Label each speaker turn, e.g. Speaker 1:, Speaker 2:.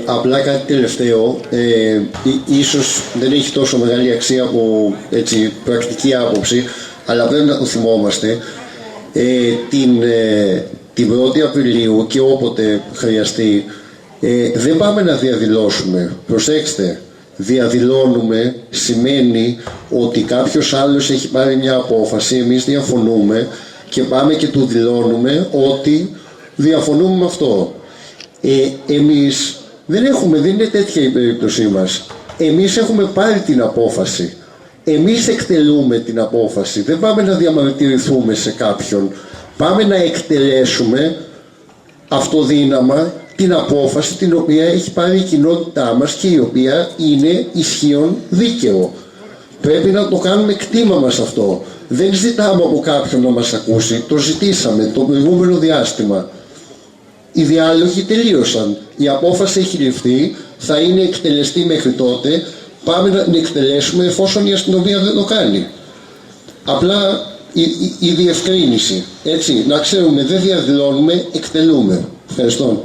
Speaker 1: Απλά κάτι τελευταίο, ίσως δεν έχει τόσο μεγάλη αξία από έτσι, πρακτική άποψη, αλλά πρέπει να το θυμόμαστε. Την 1η Απριλίου και όποτε χρειαστεί, δεν πάμε να διαδηλώσουμε. Προσέξτε, διαδηλώνουμε σημαίνει ότι κάποιος άλλος έχει πάρει μια απόφαση, εμείς διαφωνούμε και πάμε και του δηλώνουμε ότι διαφωνούμε με αυτό. Εμείς δεν είναι τέτοια η περίπτωσή μας. Εμείς έχουμε πάρει την απόφαση. Εμείς εκτελούμε την απόφαση. Δεν πάμε να διαμαρτυρηθούμε σε κάποιον. Πάμε να εκτελέσουμε αυτοδύναμα την απόφαση την οποία έχει πάρει η κοινότητά μας και η οποία είναι ισχύον δίκαιο. Πρέπει να το κάνουμε κτήμα μας αυτό. Δεν ζητάμε από κάποιον να μας ακούσει. Το ζητήσαμε το προηγούμενο διάστημα. Οι διάλογοι τελείωσαν. Η απόφαση έχει ληφθεί, θα είναι εκτελεστή μέχρι τότε. Πάμε να την εκτελέσουμε εφόσον η αστυνομία δεν το κάνει. Απλά η διευκρίνηση. Έτσι, να ξέρουμε, δεν διαδηλώνουμε, εκτελούμε. Ευχαριστώ.